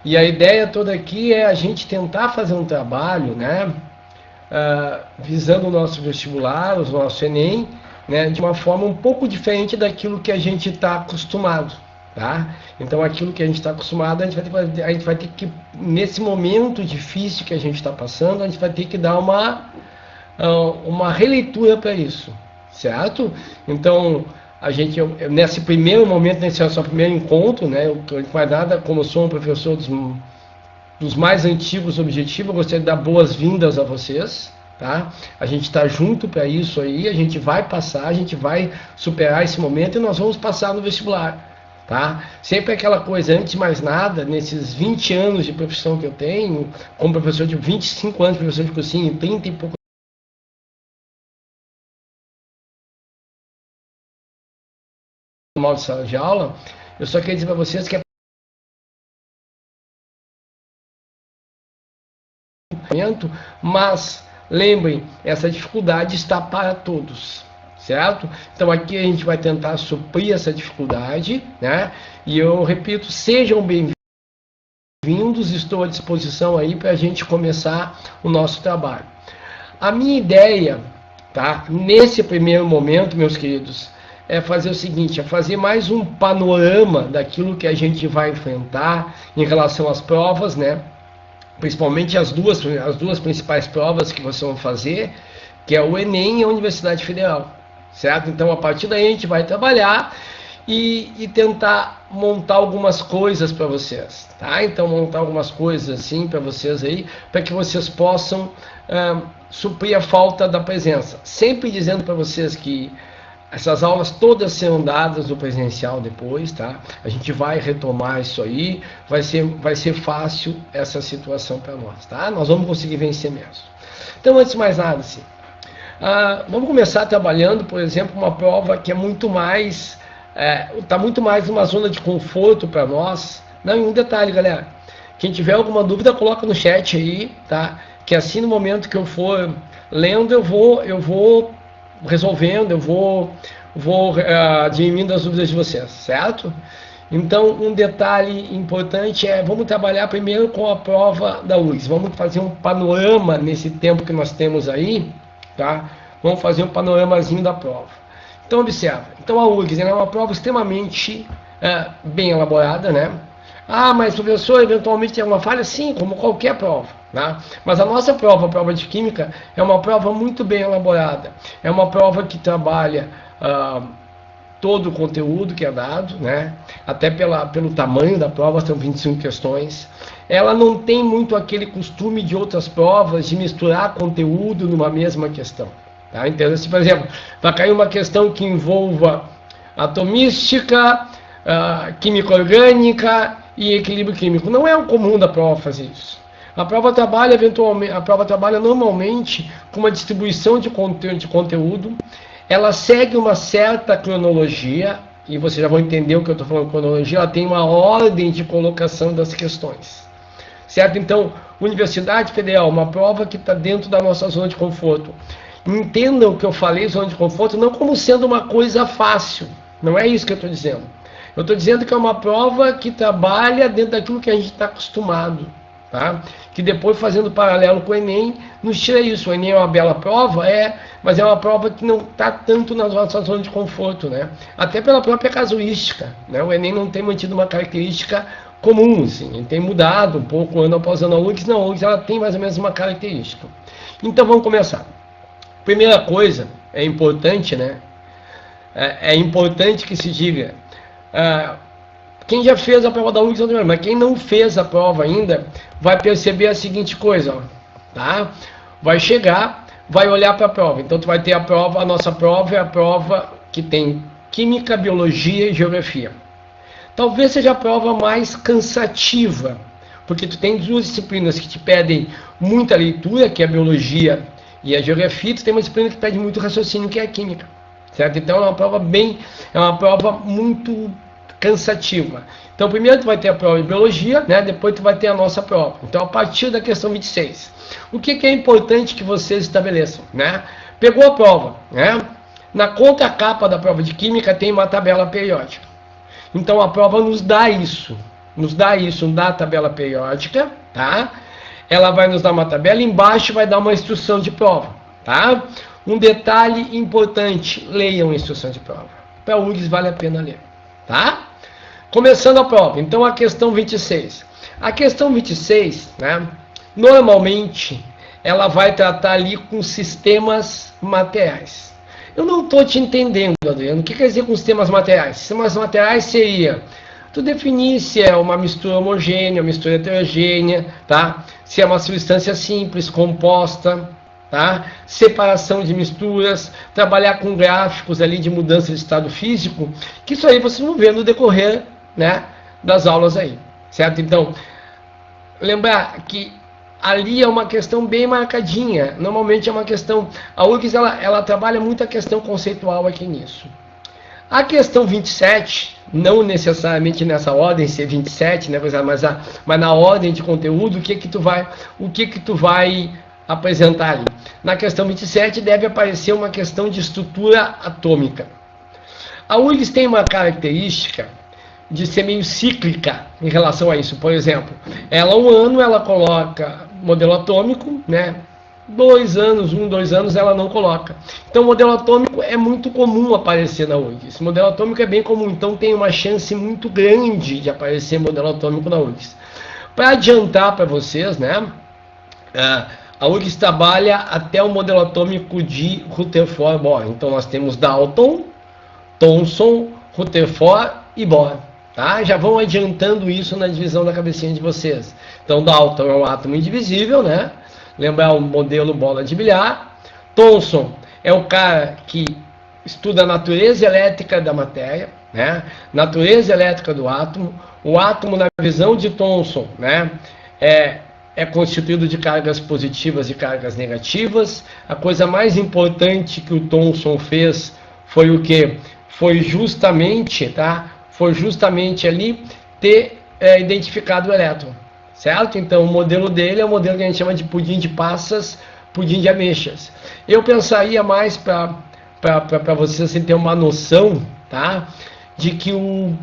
E a ideia toda aqui é a gente tentar fazer um trabalho, né, visando o nosso vestibular, o nosso Enem, né, de uma forma um pouco diferente daquilo que a gente está acostumado, tá? Então, aquilo que a gente está acostumado, a gente vai ter que, nesse momento difícil que a gente está passando, a gente vai ter que dar uma releitura para isso, certo? Então, nesse primeiro momento, nesse nosso primeiro encontro, né, eu não faz nada, como eu sou um professor dos mais antigos objetivos, eu gostaria de dar boas-vindas a vocês, tá? A gente está junto para isso aí, a gente vai passar, a gente vai superar esse momento e nós vamos passar no vestibular, tá? Sempre aquela coisa, antes de mais nada, nesses 20 anos de profissão que eu tenho, como professor de 25 anos de professor de cursinho, 30 e pouco mal de sala de aula, eu só queria dizer para vocês que mas lembrem, essa dificuldade está para todos, certo? Então aqui a gente vai tentar suprir essa dificuldade, né? E eu repito, sejam bem-vindos, estou à disposição aí para a gente começar o nosso trabalho. A minha ideia, tá? Nesse primeiro momento, meus queridos, é fazer o seguinte, é fazer mais um panorama daquilo que a gente vai enfrentar em relação às provas, né? Principalmente as duas principais provas que vocês vão fazer, que é o Enem e a Universidade Federal, certo? Então, a partir daí a gente vai trabalhar e tentar montar algumas coisas para vocês, tá? Então, montar algumas coisas assim para vocês aí, para que vocês possam suprir a falta da presença. Sempre dizendo para vocês que essas aulas todas serão dadas no presencial depois, tá? A gente vai retomar isso aí, vai ser fácil essa situação para nós, tá? Nós vamos conseguir vencer mesmo. Então, antes de mais nada, assim, vamos começar trabalhando, por exemplo, uma prova que é muito mais, tá muito mais numa zona de conforto para nós. Não, e um detalhe, galera, quem tiver alguma dúvida, coloca no chat aí, tá? Que assim, no momento que eu for lendo, eu vou resolvendo, eu vou diminuindo as dúvidas de vocês, certo? Então, um detalhe importante vamos trabalhar primeiro com a prova da URGS, vamos fazer um panorama nesse tempo que nós temos aí, tá? Vamos fazer um panoramazinho da prova. Então, observa, então a URGS é uma prova extremamente bem elaborada, né? Ah, mas professor, eventualmente tem uma falha? Sim, como qualquer prova, né? Mas a nossa prova, a prova de Química, é uma prova muito bem elaborada. É uma prova que trabalha todo o conteúdo que é dado, né? Até pelo tamanho da prova, são 25 questões. Ela não tem muito aquele costume de outras provas de misturar conteúdo numa mesma questão, tá? Então, se, por exemplo, vai cair uma questão que envolva atomística, química orgânica e equilíbrio químico. Não é o comum da prova fazer isso. A prova trabalha normalmente com uma distribuição de conteúdo. Ela segue uma certa cronologia, e vocês já vão entender o que eu estou falando de cronologia. Ela tem uma ordem de colocação das questões, certo? Então, Universidade Federal, uma prova que está dentro da nossa zona de conforto. Entendam o que eu falei, zona de conforto, não como sendo uma coisa fácil. Não é isso que eu estou dizendo. Eu estou dizendo que é uma prova que trabalha dentro daquilo que a gente está acostumado, tá? Que depois, fazendo paralelo com o Enem, nos tira isso. O Enem é uma bela prova, mas é uma prova que não está tanto na nossa zona de conforto, né? Até pela própria casuística, né? O Enem não tem mantido uma característica comum, assim. Ele tem mudado um pouco ano após ano. A URGS não, a URGS ela tem mais ou menos uma característica. Então, vamos começar. Primeira coisa, é importante, né? É importante que se diga... quem já fez a prova da URGS, mas quem não fez a prova ainda, vai perceber a seguinte coisa, ó, tá? Vai chegar, vai olhar para a prova. Então, tu vai ter a prova, a nossa prova é a prova que tem Química, Biologia e Geografia. Talvez seja a prova mais cansativa, porque tu tem duas disciplinas que te pedem muita leitura, que é a Biologia e a Geografia, tu tem uma disciplina que pede muito raciocínio, que é a Química, certo? Então, é uma prova muito cansativa. Então, primeiro tu vai ter a prova de Biologia, né? Depois tu vai ter a nossa prova. Então, a partir da questão 26. O que é importante que vocês estabeleçam, né? Pegou a prova, né? Na contracapa da prova de Química tem uma tabela periódica. Então, a prova nos dá isso, nos dá isso, nos dá a tabela periódica, tá? Ela vai nos dar uma tabela, embaixo vai dar uma instrução de prova, tá? Um detalhe importante, leiam a instrução de prova. Para o URGS vale a pena ler, tá? Começando a prova, então a questão 26. A questão 26, né, normalmente, ela vai tratar ali com sistemas materiais. Eu não estou te entendendo, Adriano, o que quer dizer com sistemas materiais? Sistemas materiais seria, tu definir se é uma mistura homogênea, uma mistura heterogênea, tá? Se é uma substância simples, composta, tá? Separação de misturas, trabalhar com gráficos ali de mudança de estado físico, que isso aí vocês vão ver no decorrer, né, das aulas aí, certo? Então, lembrar que ali é uma questão bem marcadinha, normalmente é uma questão, a URGS ela trabalha muito a questão conceitual aqui nisso. A questão 27, não necessariamente nessa ordem ser 27, né, mas na ordem de conteúdo, o que que tu vai apresentar ali? Na questão 27 deve aparecer uma questão de estrutura atômica. A URGS tem uma característica de ser meio cíclica em relação a isso. Por exemplo, um ano ela coloca modelo atômico, né? 2 anos, 2 anos ela não coloca. Então o modelo atômico é muito comum aparecer na URGS. Esse modelo atômico é bem comum, então tem uma chance muito grande de aparecer modelo atômico na URGS. Para adiantar para vocês, né? A URGS trabalha até o modelo atômico de Rutherford Bohr. Então nós temos Dalton, Thomson, Rutherford e Bohr. Tá? Já vão adiantando isso na divisão da cabecinha de vocês. Então Dalton é um átomo indivisível, né? Lembrar o modelo bola de bilhar. Thomson é o cara que estuda a natureza elétrica da matéria, né? Natureza elétrica do átomo. O átomo, na visão de Thomson, né, é constituído de cargas positivas e cargas negativas. A coisa mais importante que o Thomson fez foi o que? Foi justamente, tá? Foi justamente ali ter identificado o elétron, certo? Então o modelo dele é o modelo que a gente chama de pudim de passas, pudim de ameixas. Eu pensaria mais para vocês assim, ter uma noção, tá? De que o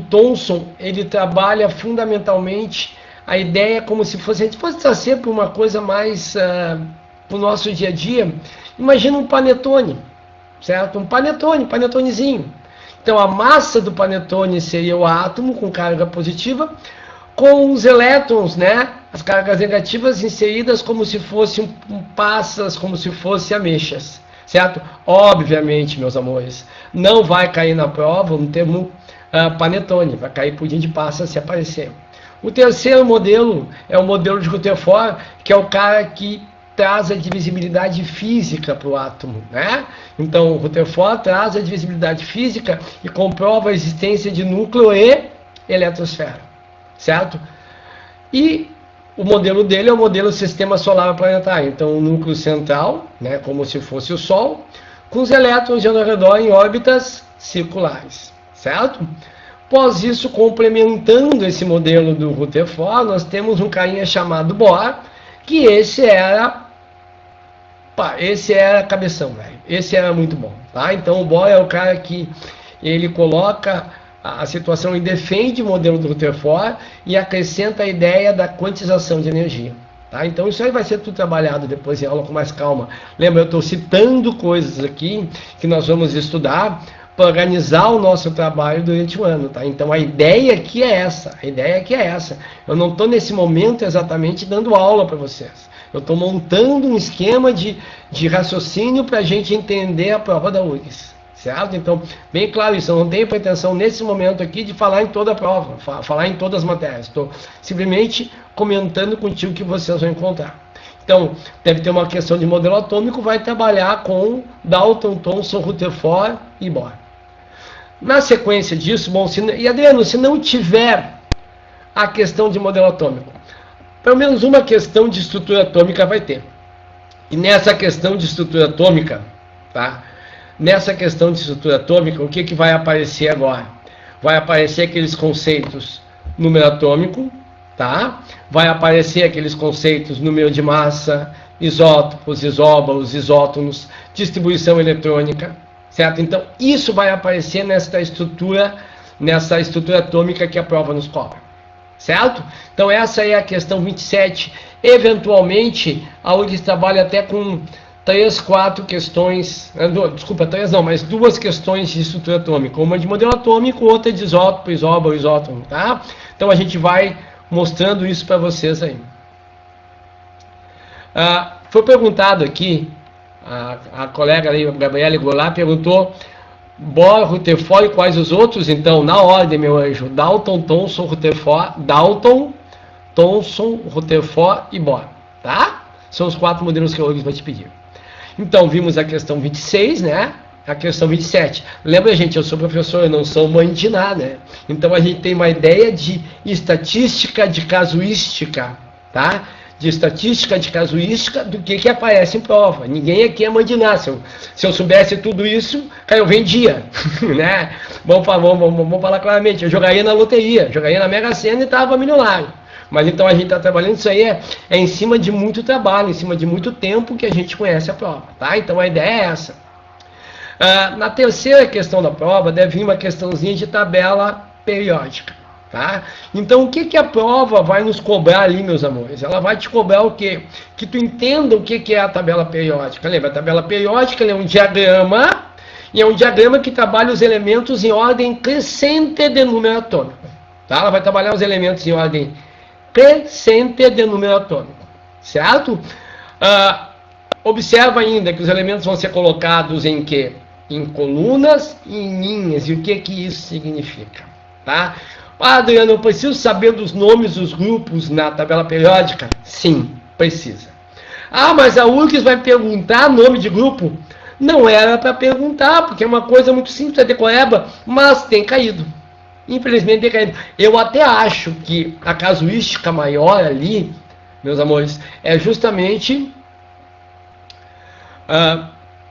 Thomson ele trabalha fundamentalmente a ideia como se fosse, a gente fosse trazer para uma coisa mais para o nosso dia a dia. Imagina um panetone, certo? Um panetonezinho. Então a massa do panetone seria o átomo com carga positiva, com os elétrons, né, as cargas negativas inseridas como se fossem passas, como se fossem ameixas, certo? Obviamente, meus amores, não vai cair na prova um termo panetone, vai cair pudim de passas se aparecer. O terceiro modelo é o modelo de Rutherford, que é o cara que traz a divisibilidade física para o átomo, né? Então, o Rutherford traz a divisibilidade física e comprova a existência de núcleo e eletrosfera, certo? E o modelo dele é o modelo sistema solar planetário. Então, o núcleo central, né, como se fosse o Sol, com os elétrons ao redor em órbitas circulares, certo? Após isso, complementando esse modelo do Rutherford, nós temos um carinha chamado Bohr, que esse era cabeção, velho. Esse era muito bom, tá? Então o Bohr é o cara que ele coloca a situação e defende o modelo do Rutherford e acrescenta a ideia da quantização de energia, tá? Então isso aí vai ser tudo trabalhado depois em aula com mais calma. Lembra, eu estou citando coisas aqui que nós vamos estudar para organizar o nosso trabalho durante o ano, tá? Então a ideia aqui é essa, Eu não estou nesse momento exatamente dando aula para vocês. Eu estou montando um esquema de raciocínio para a gente entender a prova da URGS, certo? Então, bem claro isso, eu não tenho pretensão nesse momento aqui de falar em toda a prova, falar em todas as matérias. Estou simplesmente comentando contigo o que vocês vão encontrar. Então, deve ter uma questão de modelo atômico, vai trabalhar com Dalton, Thomson, Rutherford e Bohr. Na sequência disso, bom, e Adriano, se não tiver a questão de modelo atômico, pelo menos uma questão de estrutura atômica vai ter. E nessa questão de estrutura atômica, tá? Nessa questão de estrutura atômica, o que que vai aparecer agora? Vai aparecer aqueles conceitos número atômico, tá? Vai aparecer aqueles conceitos número de massa, isótopos, isóbaros, isótonos, distribuição eletrônica, certo? Então, isso vai aparecer nessa estrutura atômica que a prova nos cobra. certo? Então essa é a questão 27. Eventualmente, a URGS trabalha até com 3, 4 questões, desculpa, 3 não, mas 2 questões de estrutura atômica, uma de modelo atômico, outra de isótopo, isótopo, tá? Então a gente vai mostrando isso para vocês aí. Foi perguntado aqui, a colega ali, a Gabriela Goulart, perguntou Bohr, Rutherford e quais os outros? Então, na ordem, meu anjo, Dalton, Thomson, Rutherford e Bohr, tá? São os 4 modelos que a URGS vai te pedir. Então, vimos a questão 26, né? A questão 27. Lembra, gente, eu sou professor, eu não sou mãe de nada, né? Então, a gente tem uma ideia de estatística, de casuística, tá? De estatística, de casuística, do que aparece em prova. Ninguém aqui é mãe de nada. Se eu soubesse tudo isso, cara, eu vendia, né? Vamos falar claramente, eu jogaria na loteria, jogaria na Mega Sena e estava milionário. Mas então a gente está trabalhando, isso aí é em cima de muito trabalho, em cima de muito tempo que a gente conhece a prova, tá? Então a ideia é essa. Na terceira questão da prova, deve vir uma questãozinha de tabela periódica, tá? Então o que a prova vai nos cobrar ali, meus amores? Ela vai te cobrar o quê? Que tu entenda o que é a tabela periódica. Lembra, a tabela periódica é um diagrama, e é um diagrama que trabalha os elementos em ordem crescente de número atômico, tá? Ela vai trabalhar os elementos em ordem crescente de número atômico, certo? Observa ainda que os elementos vão ser colocados em quê? Em colunas e em linhas. E o que isso significa? Tá? Adriano, eu preciso saber dos nomes dos grupos na tabela periódica? Sim, precisa. Mas a URGS vai perguntar nome de grupo? Não era para perguntar, porque é uma coisa muito simples, é decoreba, mas tem caído. Infelizmente tem caído. Eu até acho que a casuística maior ali, meus amores, é justamente...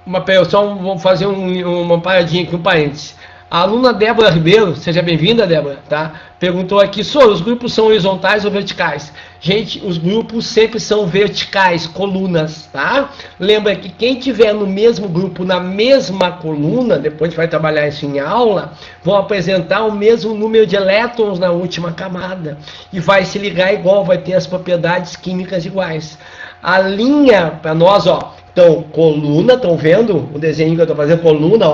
vamos fazer uma paradinha aqui, um parênteses. A aluna Débora Ribeiro, seja bem-vinda, Débora, tá? Perguntou aqui, os grupos são horizontais ou verticais? Gente, os grupos sempre são verticais, colunas, tá? Lembra que quem tiver no mesmo grupo, na mesma coluna, depois a gente vai trabalhar isso em aula, vão apresentar o mesmo número de elétrons na última camada. E vai se ligar igual, vai ter as propriedades químicas iguais. A linha, para nós, então, coluna, estão vendo o desenho que eu estou fazendo? Coluna,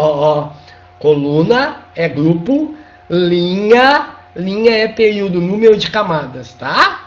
coluna é grupo, linha é período, número de camadas, tá?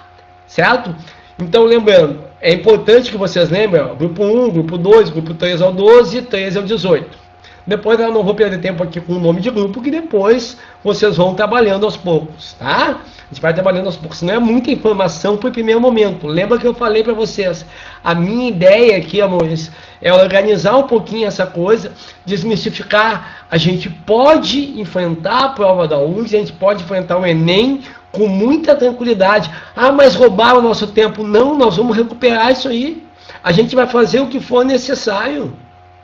Certo? Então, lembrando, é importante que vocês lembrem, grupo 1, grupo 2, grupo 3 ao 12, 13 ao 18. Depois eu não vou perder tempo aqui com o nome de grupo, que depois vocês vão trabalhando aos poucos, tá? A gente vai trabalhando aos poucos, não é muita informação para o primeiro momento. Lembra que eu falei para vocês, a minha ideia aqui, amores, é organizar um pouquinho essa coisa, desmistificar. A gente pode enfrentar a prova da URGS, a gente pode enfrentar o Enem com muita tranquilidade. Mas roubaram o nosso tempo. Não, nós vamos recuperar isso aí. A gente vai fazer o que for necessário,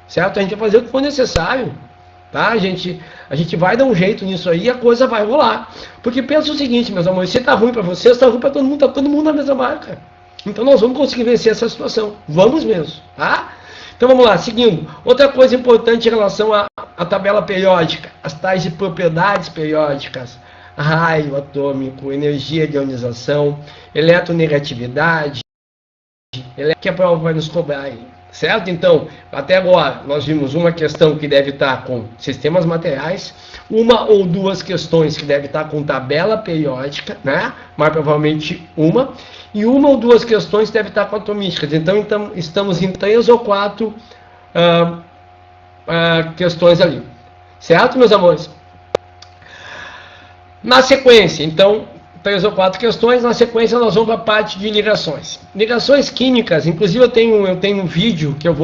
certo? A gente vai fazer o que for necessário. Tá, a gente vai dar um jeito nisso aí e a coisa vai rolar. Porque pensa o seguinte, meus amores, se tá ruim para vocês, tá ruim para todo mundo, tá todo mundo na mesma marca. Então nós vamos conseguir vencer essa situação. Vamos mesmo, tá? Então vamos lá, seguindo. Outra coisa importante em relação à tabela periódica, as tais de propriedades periódicas, raio atômico, energia de ionização, eletronegatividade, que a prova vai nos cobrar aí. Certo? Então, até agora, nós vimos uma questão que deve estar com sistemas materiais, uma ou 2 questões que deve estar com tabela periódica, né? Mais provavelmente uma, e uma ou 2 questões que deve estar com atomísticas. Então estamos em 3 ou 4 questões ali. Certo, meus amores? Na sequência, então... 3 ou 4 questões, na sequência nós vamos para a parte de ligações. Ligações químicas, inclusive eu tenho um vídeo que eu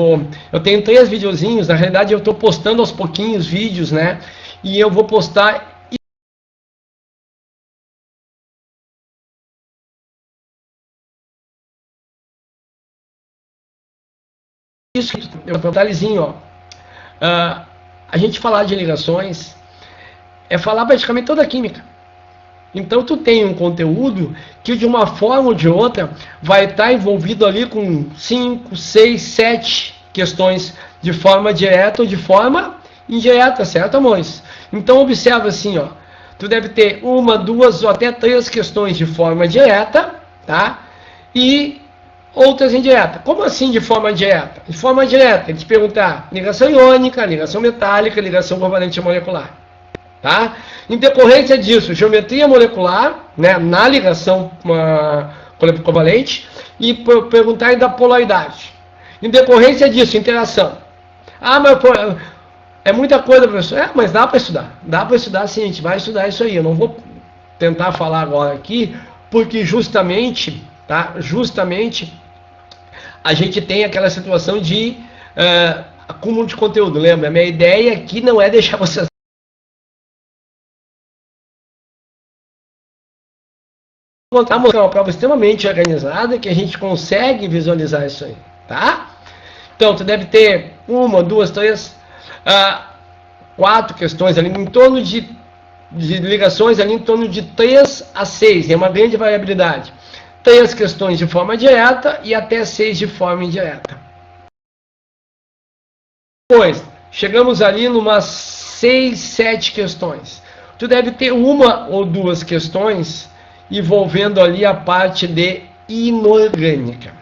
tenho 3 videozinhos, na realidade eu estou postando aos pouquinhos vídeos, né? E eu vou postar isso, eu vou botar lisinho, a gente falar de ligações é falar praticamente toda a química. Então tu tem um conteúdo que de uma forma ou de outra vai estar envolvido ali com 5, 6, 7 questões de forma direta ou de forma indireta, certo, amores? Então observa assim, tu deve ter uma, duas ou até três questões de forma direta, tá? E outras indireta. Como assim de forma direta? De forma direta, ele te perguntar ligação iônica, ligação metálica, ligação covalente molecular. Tá? Em decorrência disso, geometria molecular, né, na ligação covalente, e perguntar da polaridade. Em decorrência disso, interação. Ah, mas é muita coisa, professor. Mas dá para estudar. Dá para estudar sim, a gente vai estudar isso aí. Eu não vou tentar falar agora aqui, porque justamente, tá? Justamente a gente tem aquela situação de acúmulo de conteúdo, lembra? A minha ideia aqui não é deixar vocês encontrar uma prova extremamente organizada que a gente consegue visualizar isso aí, tá? Então, tu deve ter uma, duas, três, quatro questões ali em torno de ligações ali em torno de 3 a 6, é uma grande variabilidade. 3 questões de forma direta e até 6 de forma indireta. Depois, chegamos ali numas 6, 7 questões. Tu deve ter uma ou duas questões envolvendo ali a parte de inorgânica,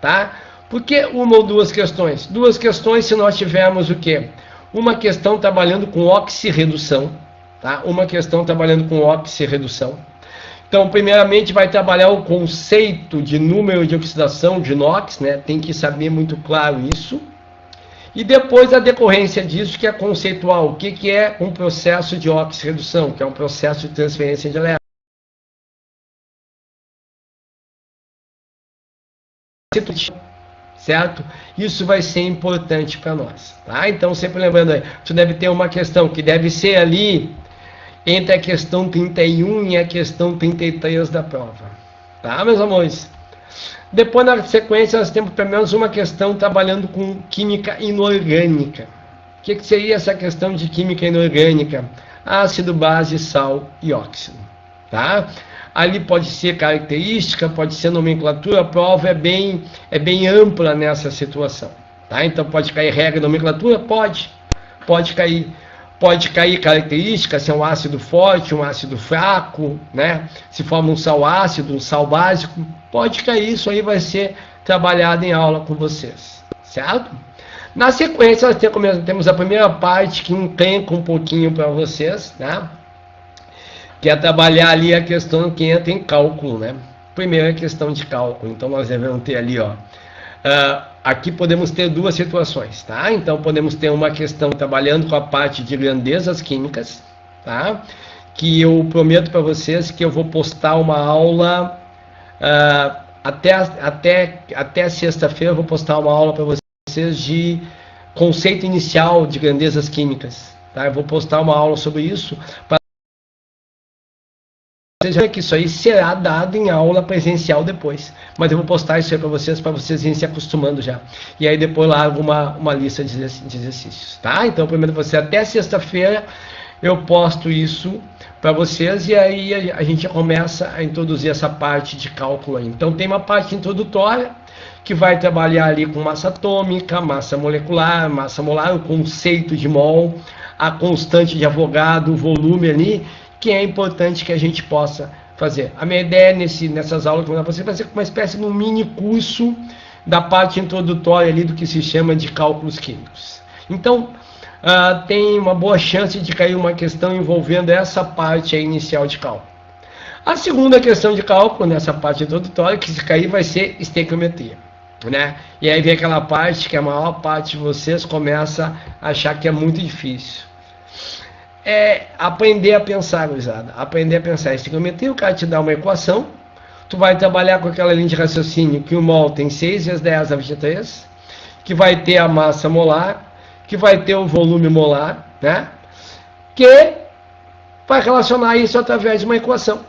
tá? Por que uma ou duas questões? Duas questões se nós tivermos o quê? Uma questão trabalhando com oxirredução, tá? Uma questão trabalhando com oxirredução. Então, primeiramente, vai trabalhar o conceito de número de oxidação de NOx, né? Tem que saber muito claro isso. E depois a decorrência disso, que é conceitual. O que é um processo de oxirredução? Que é um processo de transferência de elétrons. Certo? Isso vai ser importante para nós, tá? Então, sempre lembrando aí, tu deve ter uma questão que deve ser ali entre a questão 31 e a questão 33 da prova, tá, meus amores? Depois, na sequência, nós temos pelo menos uma questão trabalhando com química inorgânica. O que seria essa questão de química inorgânica? Ácido, base, sal e óxido, tá? Ali pode ser característica, pode ser nomenclatura, a prova é bem ampla nessa situação, tá? Então pode cair regra e nomenclatura? Pode cair característica, se é um ácido forte, um ácido fraco, né? Se forma um sal ácido, um sal básico, pode cair, isso aí vai ser trabalhado em aula com vocês, certo? Na sequência, nós temos a primeira parte que encrenca um pouquinho para vocês, né? Que é trabalhar ali a questão que entra em cálculo, né? Primeira questão de cálculo, então nós devemos ter ali, ó. Aqui podemos ter duas situações, tá? Então podemos ter uma questão trabalhando com a parte de grandezas químicas, tá? Que eu prometo para vocês que eu vou postar uma aula, até sexta-feira eu vou postar uma aula para vocês de conceito inicial de grandezas químicas, tá? Eu vou postar uma aula sobre isso, para vocês verem que isso aí será dado em aula presencial depois. Mas eu vou postar isso aí para vocês irem se acostumando já. E aí depois largo uma lista de exercícios, tá? Então, primeiro você, até sexta-feira, eu posto isso para vocês e aí a gente já começa a introduzir essa parte de cálculo aí. Então, tem uma parte introdutória que vai trabalhar ali com massa atômica, massa molecular, massa molar, o conceito de mol, a constante de Avogadro, o volume ali, que é importante que a gente possa fazer. A minha ideia nessas aulas que eu vou dar para você vai ser uma espécie de um mini curso da parte introdutória ali do que se chama de cálculos químicos. Então, tem uma boa chance de cair uma questão envolvendo essa parte aí inicial de cálculo. A segunda questão de cálculo, nessa parte introdutória, que se cair vai ser estequiometria, né? E aí vem aquela parte que a maior parte de vocês começa a achar que é muito difícil. É aprender a pensar, gurizada. Aprender a pensar. Estequiometria, o cara te dá uma equação, tu vai trabalhar com aquela linha de raciocínio que o mol tem 6 vezes 10 a 23, que vai ter a massa molar, que vai ter o volume molar, né? Que vai relacionar isso através de uma equação,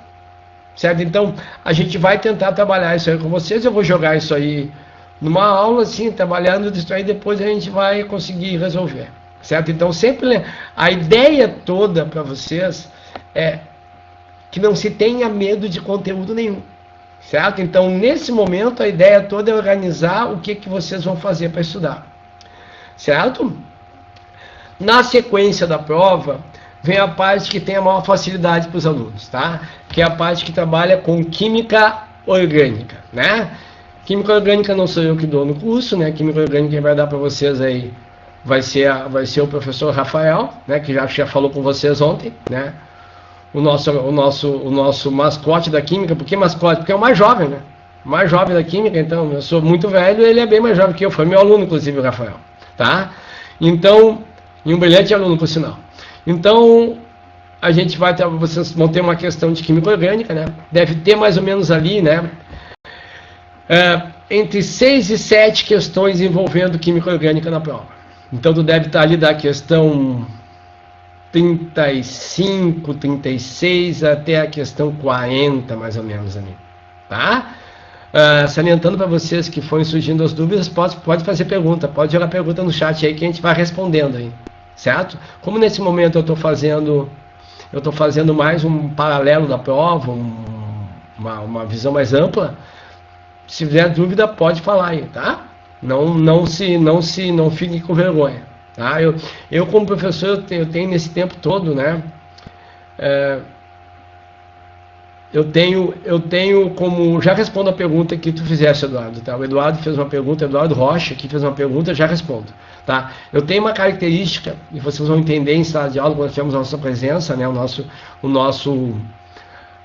certo? Então, a gente vai tentar trabalhar isso aí com vocês. Eu vou jogar isso aí numa aula, assim, trabalhando isso aí, depois a gente vai conseguir resolver. Certo? Então, sempre a ideia toda para vocês é que não se tenha medo de conteúdo nenhum. Certo? Então, nesse momento, a ideia toda é organizar o que vocês vão fazer para estudar. Certo? Na sequência da prova, vem a parte que tem a maior facilidade para os alunos, tá? Que é a parte que trabalha com química orgânica, né? Química orgânica não sou eu que dou no curso, né? Química orgânica quem vai dar para vocês aí vai ser o professor Rafael, né? Que já falou com vocês ontem, né? O nosso mascote da química. Por que mascote? Porque é o mais jovem, né? O mais jovem da química, então eu sou muito velho, ele é bem mais jovem que eu, foi meu aluno, inclusive, o Rafael, tá? Então, e um brilhante aluno, por sinal. Então, a gente vai ter, vocês vão ter uma questão de química orgânica, né? Deve ter mais ou menos ali, né? Entre 6 e 7 questões envolvendo química orgânica na prova. Então, tu deve estar ali da questão 35, 36 até a questão 40, mais ou menos ali, tá? Salientando para vocês que forem surgindo as dúvidas, pode fazer pergunta, pode jogar pergunta no chat aí que a gente vai respondendo aí, certo? Como nesse momento eu estou fazendo mais um paralelo da prova, uma visão mais ampla, se tiver dúvida pode falar aí, tá? Não fique com vergonha, tá? Eu como professor eu tenho nesse tempo todo, né? Eu tenho como... Já respondo a pergunta que tu fizesse, Eduardo, tá? O Eduardo fez uma pergunta, Eduardo Rocha, que fez uma pergunta, já respondo, tá? Eu tenho uma característica, e vocês vão entender em sala de aula, quando tivermos a nossa presença, né?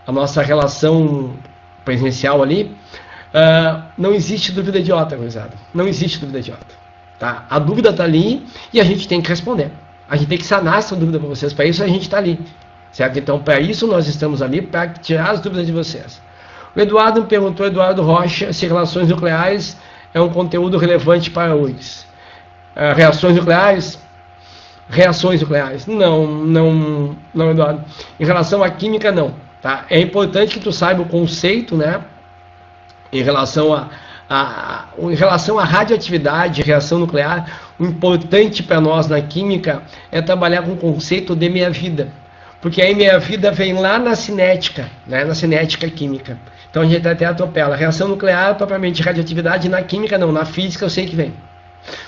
A nossa relação presencial ali, não existe dúvida idiota, gurizada. Não existe dúvida idiota, tá? A dúvida está ali e a gente tem que responder. A gente tem que sanar essa dúvida para vocês, para isso a gente está ali. Certo? Então, para isso nós estamos ali, para tirar as dúvidas de vocês. O Eduardo me perguntou, Eduardo Rocha, se relações nucleares é um conteúdo relevante para a URGS. Reações nucleares? Reações nucleares. Não, Eduardo. Em relação à química, não. Tá? É importante que tu saiba o conceito, né? Em relação à radioatividade, reação nuclear, o importante para nós na química é trabalhar com o conceito de meia-vida. Porque aí meia-vida vem lá na cinética, né? Na cinética química. Então a gente até atropela. Reação nuclear, propriamente radioatividade, na química não, na física eu sei que vem.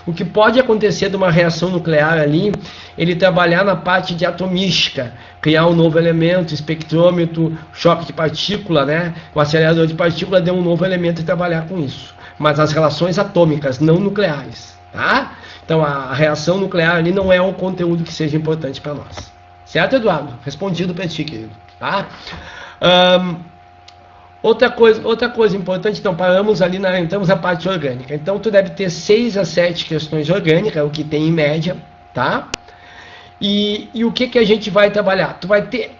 O que pode acontecer de uma reação nuclear ali, ele trabalhar na parte de atomística, criar um novo elemento, espectrômetro, choque de partícula, né? O acelerador de partícula deu um novo elemento e trabalhar com isso. Mas as relações atômicas, não nucleares, tá? Então a reação nuclear ali não é um conteúdo que seja importante para nós. Certo, Eduardo? Respondido para ti, querido. Tá? Outra coisa importante, então, paramos ali, entramos na parte orgânica. Então, tu deve ter 6 a 7 questões orgânicas, o que tem em média, tá? E o que a gente vai trabalhar? Tu vai ter...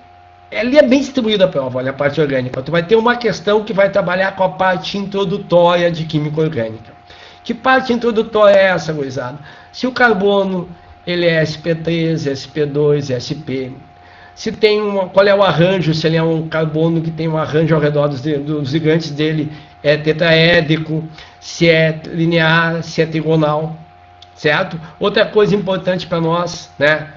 Ali é bem distribuída a prova, olha, a parte orgânica. Tu vai ter uma questão que vai trabalhar com a parte introdutória de química orgânica. Que parte introdutória é essa, gurizada? Se o carbono... ele é sp3, sp2, sp. Se tem qual é o arranjo, se ele é um carbono que tem um arranjo ao redor dos ligantes dele, é tetraédrico, se é linear, se é trigonal, certo? Outra coisa importante para nós, né?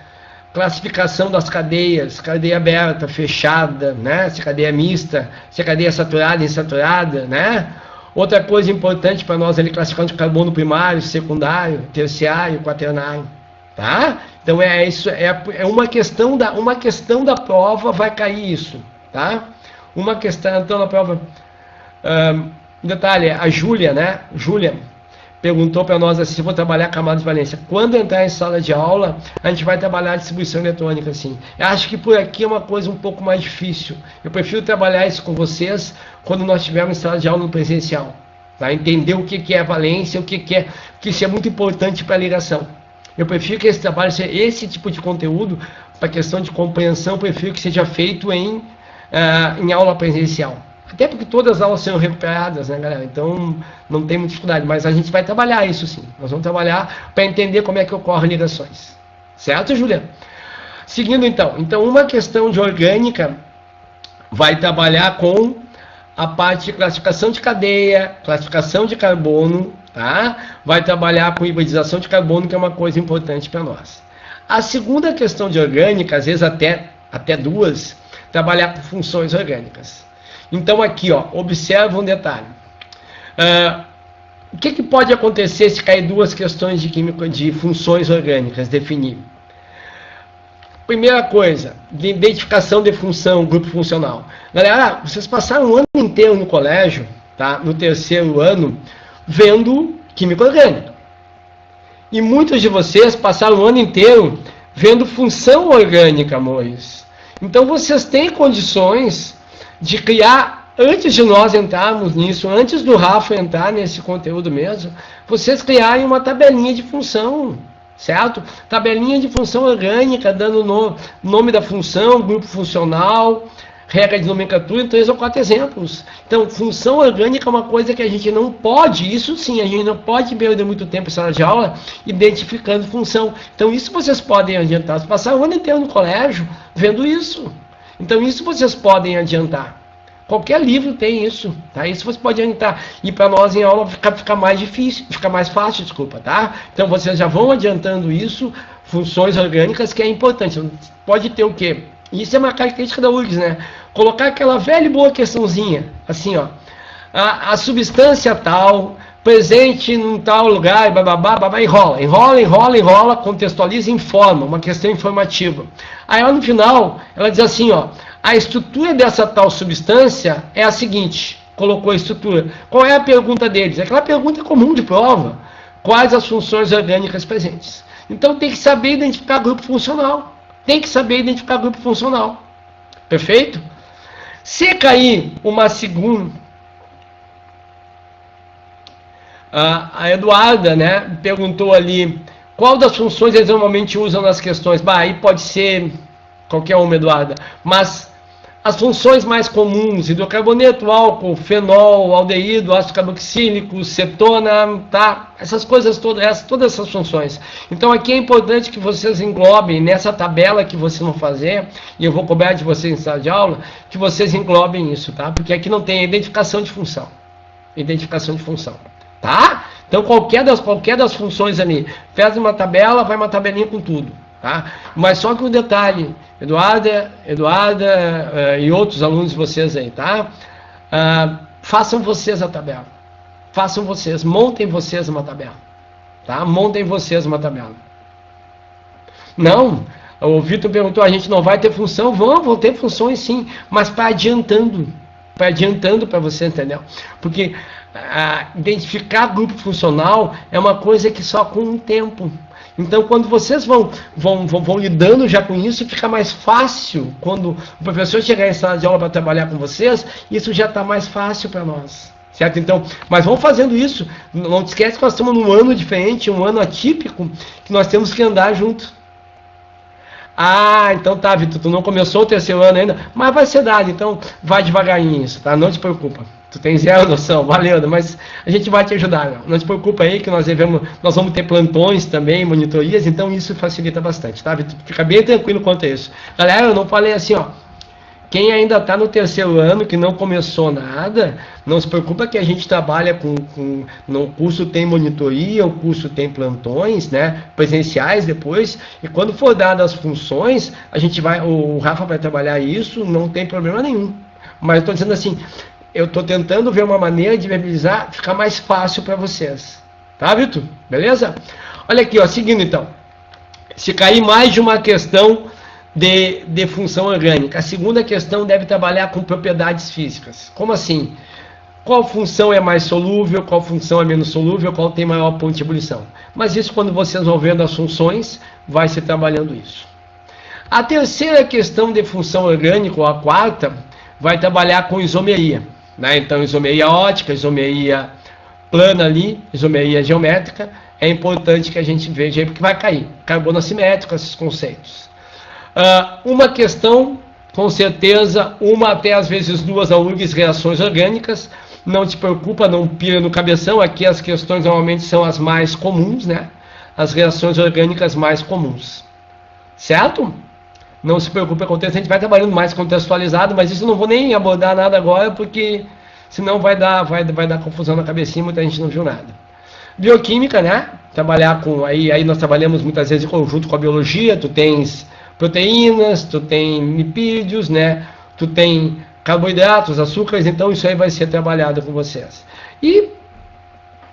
Classificação das cadeias, cadeia aberta, fechada, né? Se cadeia mista, se a cadeia é saturada, insaturada, né? Outra coisa importante para nós é classificando carbono primário, secundário, terciário, quaternário. Tá? Então é isso, é uma questão da prova, vai cair isso, tá? Uma questão, então, na prova, detalhe, a Júlia, né? Júlia perguntou para nós assim, se vou trabalhar camadas de valência. Quando entrar em sala de aula, a gente vai trabalhar a distribuição eletrônica, assim. Eu acho que por aqui é uma coisa um pouco mais difícil. Eu prefiro trabalhar isso com vocês quando nós estivermos em sala de aula no presencial, tá? Entender o que é a valência, que isso é muito importante para a ligação. Eu prefiro que esse trabalho seja esse tipo de conteúdo, para questão de compreensão, eu prefiro que seja feito em aula presencial. Até porque todas as aulas são recuperadas, né, galera? Então não tem muita dificuldade, mas a gente vai trabalhar isso sim. Nós vamos trabalhar para entender como é que ocorrem ligações. Certo, Juliana? Seguindo então. Então, uma questão de orgânica vai trabalhar com a parte de classificação de cadeia, classificação de carbono, tá? Vai trabalhar com hibridização de carbono, que é uma coisa importante para nós. A segunda questão de orgânica, às vezes até duas, trabalhar com funções orgânicas. Então aqui, ó, observa um detalhe. O que pode acontecer se cair duas questões de química de funções orgânicas? Definir. primeira coisa, de identificação de função, grupo funcional. Galera, vocês passaram um ano inteiro no colégio, tá? No terceiro ano, vendo química orgânica. E muitos de vocês passaram o ano inteiro vendo função orgânica, amores. Então vocês têm condições de criar, antes de nós entrarmos nisso, antes do Rafa entrar nesse conteúdo mesmo, vocês criarem uma tabelinha de função, certo? Tabelinha de função orgânica, dando nome da função, grupo funcional, regra de nomenclatura, em 3 ou 4 exemplos. Então, função orgânica é uma coisa que a gente não pode, isso sim, a gente não pode perder muito tempo em sala de aula identificando função. Então, isso vocês podem adiantar. Vocês passaram o ano inteiro no colégio vendo isso. Então, isso vocês podem adiantar. Qualquer livro tem isso, tá? Isso você pode adiantar. E para nós em aula fica mais difícil, fica mais fácil, desculpa, tá? Então, vocês já vão adiantando isso, funções orgânicas, que é importante. Pode ter o quê? Isso é uma característica da URGS, né? Colocar aquela velha e boa questãozinha, assim, ó. A substância tal, presente num tal lugar, bababá, enrola, contextualiza e informa, uma questão informativa. Aí lá no final, ela diz assim, ó, a estrutura dessa tal substância é a seguinte, colocou a estrutura. Qual é a pergunta deles? Aquela pergunta comum de prova. Quais as funções orgânicas presentes? Então tem que saber identificar grupo funcional. Tem que saber identificar grupo funcional. Perfeito? Se cair uma segunda... A Eduarda, né, perguntou ali qual das funções eles normalmente usam nas questões. Bah, aí pode ser qualquer uma, Eduarda. Mas as funções mais comuns, hidrocarboneto, álcool, fenol, aldeído, ácido carboxílico, cetona, tá? Essas coisas todas essas funções. Então aqui é importante que vocês englobem nessa tabela que vocês vão fazer, e eu vou cobrar de vocês em sala de aula, que vocês englobem isso, tá? Porque aqui não tem identificação de função. Identificação de função, tá? Então qualquer das funções ali, faz uma tabela, vai uma tabelinha com tudo. Tá? Mas só que um detalhe, Eduarda e outros alunos de vocês aí, tá? Façam vocês a tabela. Façam vocês, montem vocês uma tabela. Tá? Montem vocês uma tabela. Não, o Vitor perguntou, a gente não vai ter função? Vão ter funções sim, mas para adiantando para você, entendeu? Porque identificar grupo funcional é uma coisa que só com o tempo. Então, quando vocês vão lidando já com isso, fica mais fácil. Quando o professor chegar em sala de aula para trabalhar com vocês, isso já está mais fácil para nós. Certo? Então, mas vamos fazendo isso. Não te esquece que nós estamos num ano diferente, um ano atípico, que nós temos que andar junto. Ah, então tá, Vitor, tu não começou o terceiro ano ainda, mas vai ser dado, então vai devagarinho isso, tá? Não te preocupa. Tu tem zero noção, valeu, mas a gente vai te ajudar, não te preocupa aí que nós vamos ter plantões também, monitorias, então isso facilita bastante, tá? Fica bem tranquilo quanto a isso. Galera, eu não falei assim, ó, quem ainda está no terceiro ano, que não começou nada, não se preocupa que a gente trabalha no curso tem monitoria, o curso tem plantões, né, presenciais depois, e quando for dadas as funções, o Rafa vai trabalhar isso, não tem problema nenhum. Mas eu estou dizendo assim, eu estou tentando ver uma maneira de viabilizar, ficar mais fácil para vocês. Tá, Vitor? Beleza? Olha aqui, ó, seguindo então. Se cair mais de uma questão de função orgânica, a segunda questão deve trabalhar com propriedades físicas. Como assim? Qual função é mais solúvel, qual função é menos solúvel, qual tem maior ponto de ebulição. Mas isso, quando vocês vão vendo as funções, vai se trabalhando isso. A terceira questão de função orgânica, ou a quarta, vai trabalhar com isomeria. Né? Então, isomeria ótica, isomeria plana ali, isomeria geométrica, é importante que a gente veja aí, porque vai cair. Carbono assimétrico, esses conceitos. Uma questão, com certeza, uma até às vezes duas na URGS, reações orgânicas. Não te preocupa, não pira no cabeção, aqui as questões normalmente são as mais comuns, né? As reações orgânicas mais comuns. Certo? Não se preocupe com o texto, a gente vai trabalhando mais contextualizado, mas isso eu não vou nem abordar nada agora, porque senão vai dar confusão na cabecinha, muita gente não viu nada. Bioquímica, né? Trabalhar com, aí nós trabalhamos muitas vezes em conjunto com a biologia, tu tens proteínas, tu tem lipídios, né? Tu tem carboidratos, açúcares, então isso aí vai ser trabalhado com vocês. E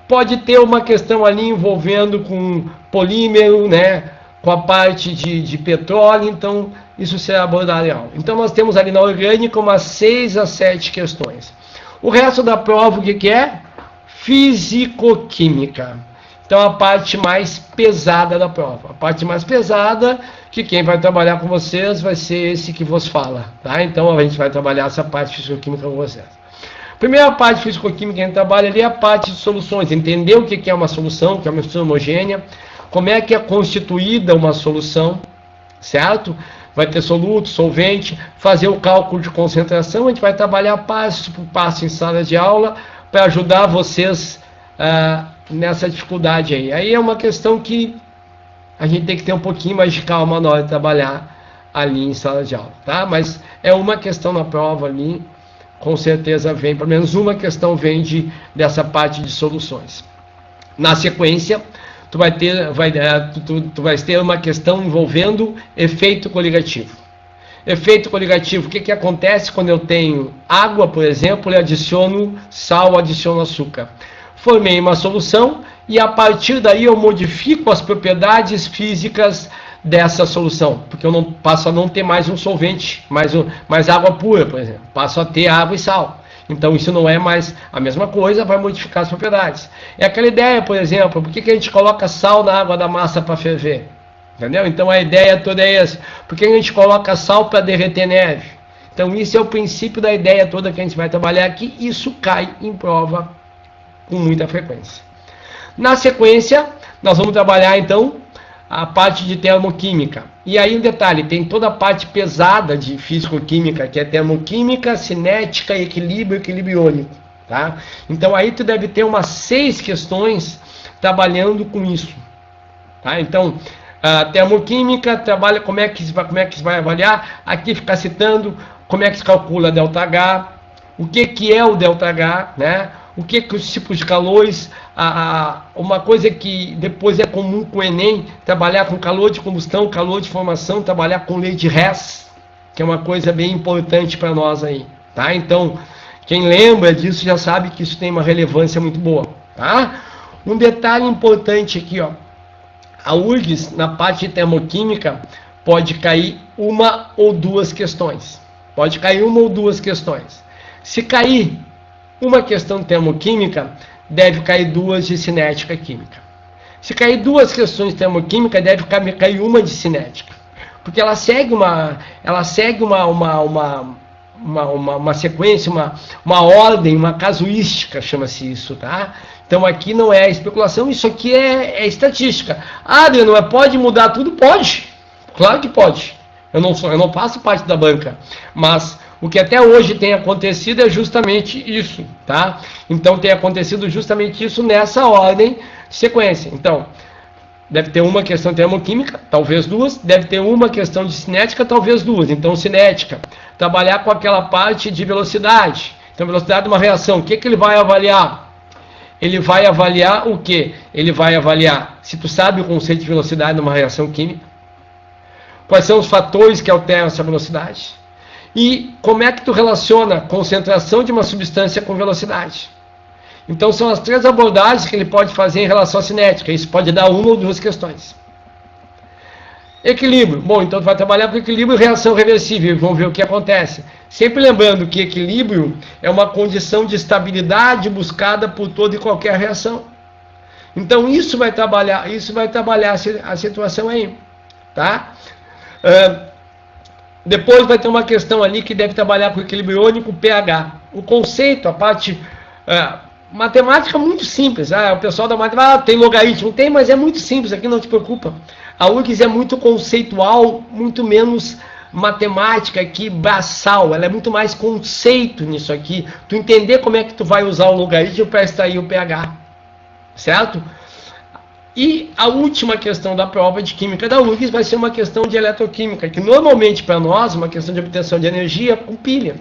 pode ter uma questão ali envolvendo com polímero, né? com a parte de petróleo, então isso será abordado em aula. Então nós temos ali na orgânica umas 6 a 7 questões. O resto da prova, o que é? Físico-química. Então a parte mais pesada da prova. A parte mais pesada, que quem vai trabalhar com vocês vai ser esse que vos fala. Tá? Então a gente vai trabalhar essa parte físico-química com vocês. Primeira parte físico-química que a gente trabalha ali é a parte de soluções. Entender o que é uma solução, o que é uma mistura homogênea, como é que é constituída uma solução, certo? Vai ter soluto, solvente, fazer o cálculo de concentração. A gente vai trabalhar passo por passo em sala de aula para ajudar vocês nessa dificuldade aí. Aí é uma questão que a gente tem que ter um pouquinho mais de calma na hora de trabalhar ali em sala de aula, tá? Mas é uma questão na prova ali, com certeza vem, pelo menos uma questão vem dessa parte de soluções. Na sequência, tu vai ter uma questão envolvendo efeito coligativo. Efeito coligativo, o que acontece quando eu tenho água, por exemplo, e adiciono sal, adiciono açúcar? Formei uma solução e a partir daí eu modifico as propriedades físicas dessa solução, porque eu não passo a não ter mais um solvente, mais água pura, por exemplo, passo a ter água e sal. Então isso não é mais a mesma coisa, vai modificar as propriedades. É aquela ideia, por exemplo, por que a gente coloca sal na água da massa para ferver? Entendeu? Então a ideia toda é essa. Por que a gente coloca sal para derreter neve? Então isso é o princípio da ideia toda que a gente vai trabalhar aqui. Isso cai em prova com muita frequência. Na sequência, nós vamos trabalhar então a parte de termoquímica. E aí um detalhe, tem toda a parte pesada de físico-química, que é termoquímica, cinética, equilíbrio iônico. Tá? Então aí tu deve ter umas 6 questões trabalhando com isso. Tá? Então, a termoquímica trabalha como é que se vai avaliar. Aqui ficar citando como é que se calcula ΔH, o que é o ΔH, né? O que os tipos de calores, uma coisa que depois é comum com o Enem, trabalhar com calor de combustão, calor de formação, trabalhar com lei de Hess, que é uma coisa bem importante para nós aí, tá? Então, quem lembra disso já sabe que isso tem uma relevância muito boa, tá? Um detalhe importante aqui, ó, a URGS, na parte de termoquímica, pode cair uma ou duas questões. Pode cair uma ou duas questões. Se cair uma questão de termoquímica, deve cair 2 de cinética química. Se cair 2 questões de termoquímica, deve cair uma de cinética. Porque ela segue uma sequência, uma ordem, uma casuística, chama-se isso, tá? Então aqui não é especulação, isso aqui é estatística. Ah, Adriano, mas pode mudar tudo? Pode. Claro que pode. Eu não faço parte da banca, mas o que até hoje tem acontecido é justamente isso, tá? Então tem acontecido justamente isso nessa ordem de sequência. Então, deve ter uma questão de termoquímica, talvez 2, deve ter uma questão de cinética, talvez 2. Então, cinética, trabalhar com aquela parte de velocidade. Então, velocidade de uma reação, o que ele vai avaliar? Ele vai avaliar o quê? Ele vai avaliar se tu sabe o conceito de velocidade numa reação química, quais são os fatores que alteram essa velocidade, e como é que tu relaciona a concentração de uma substância com velocidade. Então são as 3 abordagens que ele pode fazer em relação à cinética. Isso pode dar uma ou 2 questões. Equilíbrio. Bom, então tu vai trabalhar com equilíbrio e reação reversível. Vamos ver o que acontece. Sempre lembrando que equilíbrio é uma condição de estabilidade buscada por toda e qualquer reação. Então isso vai trabalhar a situação aí, tá? Depois vai ter uma questão ali que deve trabalhar com equilíbrio iônico, pH. O conceito, a parte matemática muito simples. O pessoal da matemática tem logaritmo, tem, mas é muito simples, aqui não te preocupa. A URGS é muito conceitual, muito menos matemática aqui, braçal. Ela é muito mais conceito nisso aqui. Tu entender como é que tu vai usar o logaritmo para extrair o pH, certo? E a última questão da prova de química da URGS vai ser uma questão de eletroquímica, que normalmente para nós é uma questão de obtenção de energia com pilha.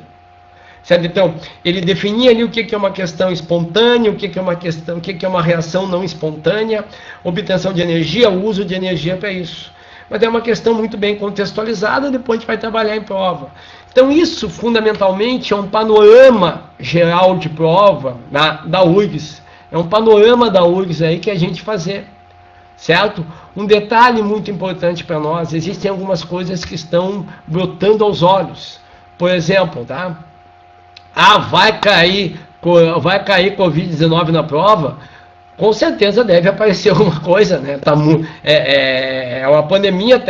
Certo? Então, ele definia ali o que é uma questão espontânea, o que é uma reação não espontânea, obtenção de energia, o uso de energia para isso. Mas é uma questão muito bem contextualizada, depois a gente vai trabalhar em prova. Então isso, fundamentalmente, é um panorama geral de prova da URGS. É um panorama da URGS aí que a gente fazer. Certo? Um detalhe muito importante para nós, existem algumas coisas que estão brotando aos olhos. Por exemplo, tá? Ah, vai cair Covid-19 na prova? Com certeza deve aparecer alguma coisa, né? É uma pandemia,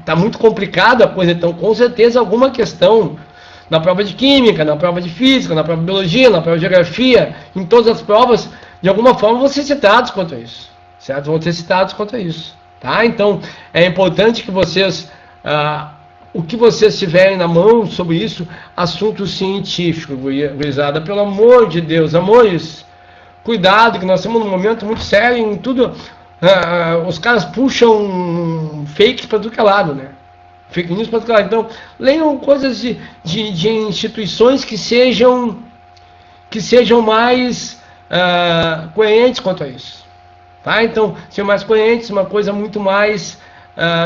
tá muito complicada a coisa, então com certeza alguma questão na prova de química, na prova de física, na prova de biologia, na prova de geografia, em todas as provas, de alguma forma vão ser citados quanto a isso, certo? Vão ser citados quanto a isso, tá? Então é importante que vocês o que vocês tiverem na mão sobre isso, assunto científico, gurizada, pelo amor de Deus, amores, cuidado, que nós estamos num momento muito sério em tudo. Os caras puxam fakes para tudo que é lado, né? Fake news para tudo que é lado. Então, leiam coisas de instituições que sejam mais coerentes quanto a isso. Tá? Então, ser mais coerentes, uma coisa muito mais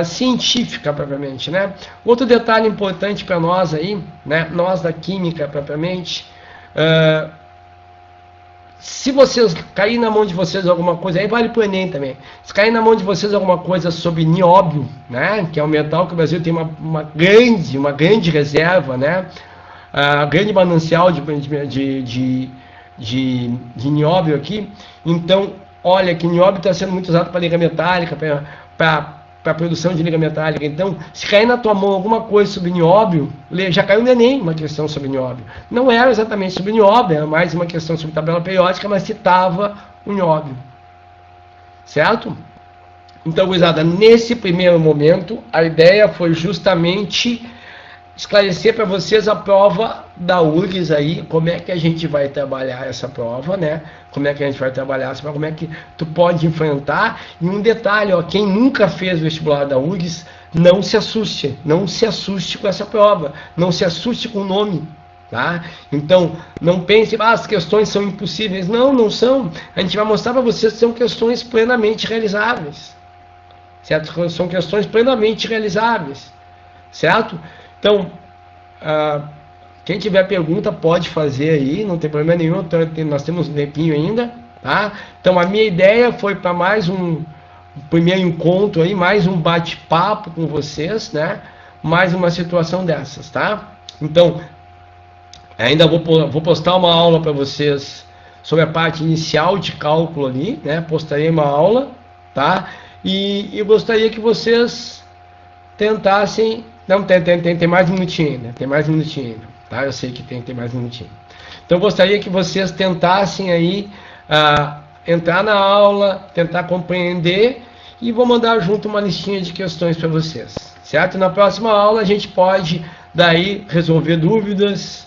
científica, propriamente, né? Outro detalhe importante para nós aí, né? Nós da química, propriamente, se vocês cair na mão de vocês alguma coisa, aí vale para o Enem também. Se cair na mão de vocês alguma coisa sobre nióbio, né, que é um metal que o Brasil tem uma grande reserva, né, grande manancial de nióbio aqui. Então, olha que nióbio está sendo muito usado para liga metálica, para produção de liga metálica. Então, se cair na tua mão alguma coisa sobre nióbio, já caiu no Enem uma questão sobre nióbio. Não era exatamente sobre nióbio, era mais uma questão sobre tabela periódica, mas citava o nióbio. Certo? Então, gurizada, nesse primeiro momento, a ideia foi justamente esclarecer para vocês a prova da URGS aí, como é que a gente vai trabalhar essa prova, né? Como é que a gente vai trabalhar essa prova, como é que tu pode enfrentar. E um detalhe, ó, quem nunca fez o vestibular da URGS, não se assuste com essa prova, não se assuste com o nome. Tá? Então, não pense, as questões são impossíveis. Não, não são. A gente vai mostrar para vocês que são questões plenamente realizáveis. Certo? São questões plenamente realizáveis. Certo? Então, quem tiver pergunta pode fazer aí, não tem problema nenhum, nós temos um tempinho ainda, tá? Então a minha ideia foi para mais um primeiro encontro aí, mais um bate-papo com vocês, né? Mais uma situação dessas, tá? Então, ainda vou postar uma aula para vocês sobre a parte inicial de cálculo ali, né? Postarei uma aula, tá? E eu gostaria que vocês tentassem. Não, tem mais um minutinho ainda. Tem mais um minutinho ainda. Tá? Eu sei que tem mais um minutinho. Então eu gostaria que vocês tentassem aí entrar na aula, tentar compreender e vou mandar junto uma listinha de questões para vocês. Certo? Na próxima aula a gente pode daí resolver dúvidas.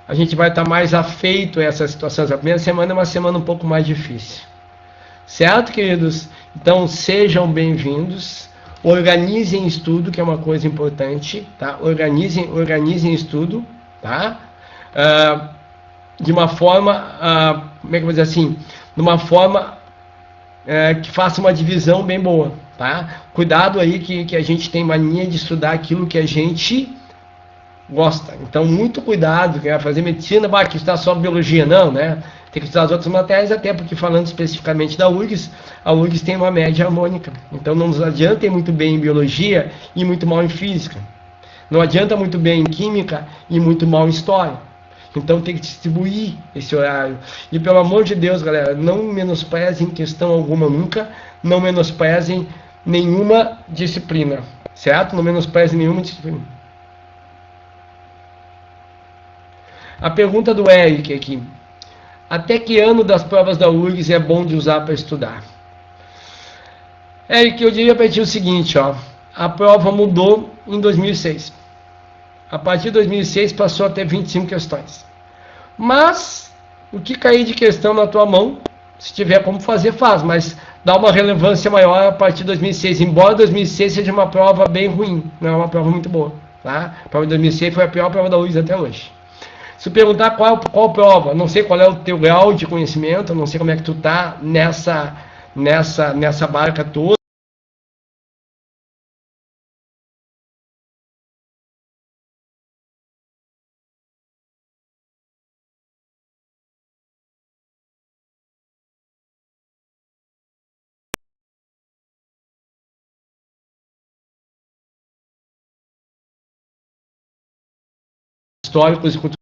A gente vai estar mais afeito a essas situações. A primeira semana é uma semana um pouco mais difícil. Certo, queridos? Então sejam bem-vindos. Organizem estudo, que é uma coisa importante, tá? Organizem estudo, tá? De uma forma, como é que eu vou dizer assim? De uma forma que faça uma divisão bem boa, tá? Cuidado aí que a gente tem mania de estudar aquilo que a gente gosta. Então, muito cuidado, quem vai fazer medicina, que estudar só biologia, não, né? Tem que estudar as outras matérias, até porque falando especificamente da URGS, a URGS tem uma média harmônica. Então não nos adianta ir muito bem em biologia e muito mal em física. Não adianta muito bem em química e muito mal em história. Então tem que distribuir esse horário. E pelo amor de Deus, galera, não menosprezem questão alguma nunca, não menosprezem nenhuma disciplina, certo? Não menosprezem nenhuma disciplina. A pergunta do Eric aqui. Até que ano das provas da URGS é bom de usar para estudar? Eric, eu diria para ti o seguinte, ó. A prova mudou em 2006. A partir de 2006 passou a ter 25 questões. Mas, o que cair de questão na tua mão, se tiver como fazer, faz. Mas dá uma relevância maior a partir de 2006. Embora 2006 seja uma prova bem ruim. Não é uma prova muito boa. Tá? A prova de 2006 foi a pior prova da URGS até hoje. Se perguntar qual prova, não sei qual é o teu grau de conhecimento, não sei como é que tu tá nessa barca toda. históricos e culturais